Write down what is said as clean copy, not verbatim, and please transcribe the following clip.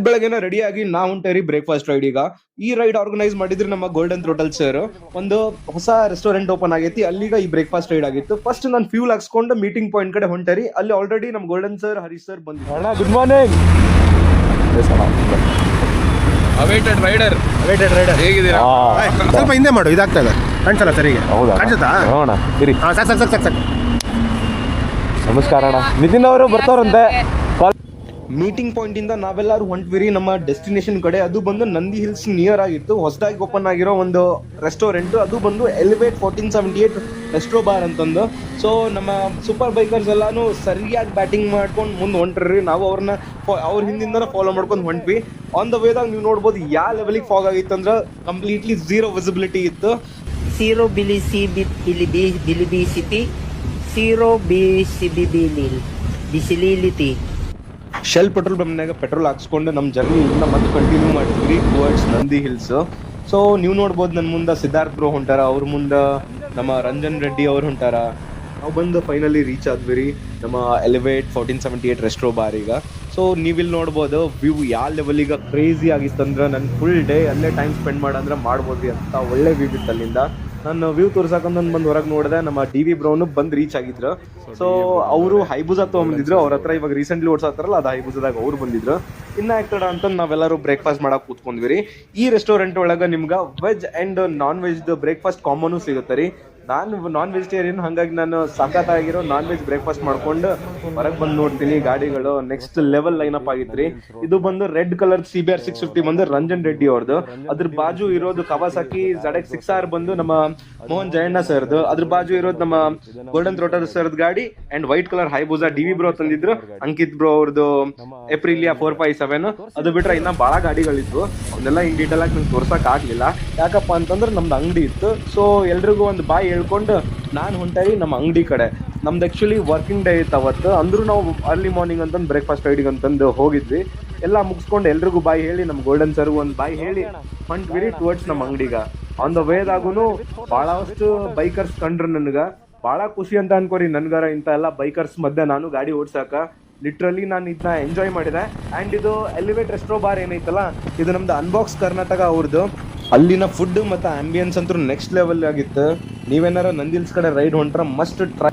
ಬೆಳಗ್ಗೆನ ready ಆಗಿ ನಾವು ಹೊಂಟೇರಿ breakfast ride. ಈಗ ಈ ರೈಡ್ ಆರ್ಗನೈಸ್ ಮಾಡಿದ್ರೆ ನಮ್ಮ ಗೋಲ್ಡನ್ ಥ್ರೋಟಲ್ ಸರ್. ಒಂದು ಹೊಸ ರೆಸ್ಟೋರೆಂಟ್ ಓಪನ್ ಆಗೈತಿ, ಅಲ್ಲಿಗ ಈ ಬ್ರೇಕ್ಫಾಸ್ಟ್ ರೈಡ್ ಆಗಿತ್ತು. ಫಸ್ಟ್ ನಾನು ಫ್ಯೂಲ್ ಹಾಕ್ಸ್ಕೊಂಡು ಮೀಟಿಂಗ್ ಪಾಯಿಂಟ್ ಕಡೆ ಹೊಂಟೇರಿ. ಅಲ್ಲಿ ಆಲ್ರೆಡಿ ನಮ್ಮ ಗೋಲ್ಡನ್ ಸರ್, ಹರೀಶ್ ಸರ್ ಬಂದಿದ್ದಾರೆ. Good morning. ಅವೇಟೆಡ್ ರೈಡರ್ ಹೇಗಿದ್ದೀರಾ? ಸ್ವಲ್ಪ ಹಿಂದೆ ಮಾಡು, ಇದಾಗ್ತಾ ಇದೆ ಕಾಣಿಸಲ್ಲ ಸರಿಗೆ. ಹೌದಾ, ಕಾಣಿಸುತ್ತಾ? ನೋಡೋಣ ಇರಿ. ಸಾಕು. ನಮಸ್ಕಾರ ಅಣ್ಣ. ನಿತಿನ್ ಅವರು ಬರ್ತಾರಂತೆ. ಮೀಟಿಂಗ್ ಪಾಯಿಂಟ್ ಇಂದ ನಾವೆಲ್ಲರೂ ಹೊಂಟ್ವಿರಿ ನಮ್ಮ ಡೆಸ್ಟಿನೇಷನ್ ಕಡೆ. ಅದು ಬಂದು ನಂದಿ ಹಿಲ್ಸ್ ನಿಯರ್ ಆಗಿತ್ತು. ಹೊಸದಾಗಿ ಓಪನ್ ಆಗಿರೋ ಒಂದು ರೆಸ್ಟೋರೆಂಟ್. ಅದು ಬಂದು ಎಲಿವೇಟ್ 1478 ರೆಸ್ಟೋ ಬಾರ್ ಅಂತಂದು. ಸೊ ನಮ್ಮ ಸೂಪರ್ ಬೈಕರ್ಸ್ ಎಲ್ಲಾನು ಸರಿಯಾಗಿ ಬ್ಯಾಟಿಂಗ್ ಮಾಡ್ಕೊಂಡು ಮುಂದೆ ಹೊಂಟ್ರಿ. ನಾವು ಅವ್ರ ಹಿಂದಿಂದನೇ ಫಾಲೋ ಮಾಡ್ಕೊಂಡು ಹೊಂಟ್ವಿ. ಆನ್ ದ ವೇದಾಗ ನೀವು ನೋಡ್ಬೋದು ಯಾವ ಲೆವೆಲಿಗೆ ಫಾಗ್ ಆಗಿತ್ತು ಅಂದ್ರೆ ಕಂಪ್ಲೀಟ್ಲಿ ಝೀರೋ ವಿಸಿಬಿಲಿಟಿ ಇತ್ತು. Zero visibility, zero visibility. Shell petrol ಬಂಪ್ನಾಗ ಪೆಟ್ರೋಲ್ ಹಾಕ್ಸ್ಕೊಂಡು ನಮ್ಮ ಜರ್ನಿ ಇನ್ನ ಮತ್ತೆ ಕಂಟಿನ್ಯೂ ಮಾಡಿದ್ವಿ ಟುವರ್ಡ್ಸ್ ನಂದಿ ಹಿಲ್ಸ್. ಸೊ ನೀವು ನೋಡ್ಬೋದು ನನ್ನ ಮುಂದೆ ಸಿದ್ಧಾರ್ಥ್ ಬ್ರೋ ಹೊಂಟಾರ, ಅವ್ರ ಮುಂದೆ ನಮ್ಮ ರಂಜನ್ ರೆಡ್ಡಿ ಅವ್ರು ಹೊಂಟಾರ. ನಾವು ಬಂದು ಫೈನಲಿ ರೀಚ್ ಆದ್ವಿ ನಮ್ಮ ಎಲಿವೇಟ್ 1478 ರೆಸ್ಟೋ ಬಾರ್ ಈಗ. ಸೊ ನೀವಿಲ್ಲಿ ನೋಡ್ಬೋದು ವ್ಯೂ ಯಾವ ಲೆವೆಲಿಗೆ ಕ್ರೇಜಿ ಆಗಿತ್ತಂದ್ರೆ ನನ್ನ ಫುಲ್ ಡೇ ಅಲ್ಲೇ ಟೈಮ್ ಸ್ಪೆಂಡ್ ಮಾಡಂದ್ರೆ ಮಾಡ್ಬೋದು ಅಂತ ಒಳ್ಳೆ ವ್ಯೂ ಇತ್ತು ಅಲ್ಲಿಂದ. ನಾನು ವ್ಯೂ ತೋರ್ಸಕ್ಕಂತ ಬಂದು ಹೊರಗೆ ನೋಡಿದೆ. ನಮ್ಮ ಡಿ ವಿ ಬ್ರೌನು ಬಂದು ರೀಚ್ ಆಗಿದ್ರು. ಸೊ ಅವರು ಹೈಬುಜಾ ತೊಗೊಂಬಂದಿದ್ರು. ಅವ್ರ ಹತ್ರ ಇವಾಗ ರೀಸೆಂಟ್ಲಿ ಓಡಿಸತ್ತಾರಲ್ಲ, ಅದು ಹೈಬುಜಾದಾಗ ಅವ್ರು ಬಂದಿದ್ರು. ಇನ್ನ ಯಾಕಡ ಅಂತ ನಾವೆಲ್ಲರೂ ಬ್ರೇಕ್ಫಾಸ್ಟ್ ಮಾಡಕ್ ಕೂತ್ಕೊಂಡ್ವಿ. ಈ ರೆಸ್ಟೋರೆಂಟ್ ಒಳಗೆ ನಿಮ್ಗೆ veg and non veg breakfast common ಸಿಗುತ್ತೆ ರೀ. ನಾನು ನಾನ್ ವೆಜಿಟೇರಿಯನ್, ಹಾಗಾಗಿ ನಾನು ಸಖತ್ತಾಗಿರೋ ನಾನ್ ವೆಜ್ ಬ್ರೇಕ್ಫಾಸ್ಟ್ ಮಾಡ್ಕೊಂಡು ಹೊರಗೆ ಬಂದು ನೋಡ್ತೀನಿ. ಗಾಡಿಗಳು ನೆಕ್ಸ್ಟ್ ಲೆವೆಲ್ ಲೈನ್ ಅಪ್ ಆಗಿತ್ರಿ. ಇದು ಬಂದು ರೆಡ್ ಕಲರ್ CBR 650 ಬಂದು ರಂಜನ್ ರೆಡ್ಡಿ ಅವ್ರದ್ದು. ಅದ್ರ ಬಾಜು ಇರೋದು ಕವಾಸಾಕಿ ZX 6R ಬಂದು ನಮ್ಮ ಮೋಹನ್ ಜಯಣ್ಣ ಸರ್ದು. ಅದ್ರ ಬಾಜು ಇರೋದು ನಮ್ಮ ಗೋಲ್ಡನ್ ಥ್ರೋಟಲ್ ಸರ್ದ್ ಗಾಡಿ. And white colour Hayabusa DV bro ತಂದಿದ್ರು. ಅಂಕಿತ್ ಬ್ರೋ ಅವ್ರದ್ದು ಏಪ್ರಿಲಿಯಾ 457. ಅದು ಬಿಟ್ರೆ ಇನ್ನ ಬಹಳ ಗಾಡಿಗಳಿದ್ವು. ಅವನ್ನೆಲ್ಲ ಇನ್ ಡೀಟೇಲ್ ಆಗಿ ನಂಗೆ ತೋರ್ಸಕ್ ಆಗ್ಲಿಲ್ಲ. ಯಾಕಪ್ಪ ಅಂತಂದ್ರೆ ನಮ್ದು ಅಂಗಡಿ ಇತ್ತು. ಸೊ ಎಲ್ರಿಗೂ ಒಂದು ಬಾಯ್ ಹೇಳ್ಕೊಂಡು ನಾನು ಹೊಂಟಾರಿ ನಮ್ಮ ಅಂಗಡಿ ಕಡೆ. ನಮ್ದು ಆ್ಯಕ್ಚುಲಿ ವರ್ಕಿಂಗ್ ಡೇ ಇತ್ತು ಅವತ್ತು. ಅಂದ್ರೂ ನಾವು ಅರ್ಲಿ ಮಾರ್ನಿಂಗ್ ಅಂತಂದು ಬ್ರೇಕ್ಫಾಸ್ಟ್ ರೈಡಿಗೆ ಅಂತಂದು ಹೋಗಿದ್ವಿ. ಎಲ್ಲ ಮುಗಿಸ್ಕೊಂಡು ಎಲ್ರಿಗೂ ಬಾಯ್ ಹೇಳಿ, ನಮ್ಮ ಗೋಲ್ಡನ್ ಸರ್ಗೂ ಒಂದು ಬಾಯ್ ಹೇಳಿ ಹೊಂಟ್ವಿರಿ ಟುವರ್ಡ್ಸ್ ನಮ್ಮ ಅಂಗಡಿಗ. ಆನ್ ದ ವೇದಾಗೂ ಭಾಳಷ್ಟು ಬೈಕರ್ಸ್ ಕಂಡ್ರು. ನನಗೆ ಭಾಳ ಖುಷಿ ಅಂತ ಅನ್ಕೋರಿ. ನನ್ಗಾರ ಇಂಥ ಎಲ್ಲ ಬೈಕರ್ಸ್ ಮಧ್ಯೆ ನಾನು ಗಾಡಿ ಓಡ್ಸಾಕ ಲಿಟ್ರಲಿ ನಾನು ಇದನ್ನ ಎಂಜಾಯ್ ಮಾಡಿದೆ. ಆ್ಯಂಡ್ ಇದು ಎಲಿವೇಟ್ ರೆಸ್ಟೋ ಬಾರ್ ಏನೈತಲ್ಲ, ಇದು ನಮ್ದು ಅನ್ಬಾಕ್ಸ್ ಕರ್ನಾಟಕ ಅವ್ರದ್ದು. ಅಲ್ಲಿನ ಫುಡ್ ಮತ್ತು ಆಂಬಿಯನ್ಸ್ ಅಂತೂ ನೆಕ್ಸ್ಟ್ ಲೆವೆಲ್ ಆಗಿತ್ತು. ನೀವೇನಾರ ನಂದಿ ಹಿಲ್ಸ್ ಕಡೆ ರೈಡ್ ಹೊಂಟ್ರೆ ಮಸ್ಟ್ ಟ್ರೈ.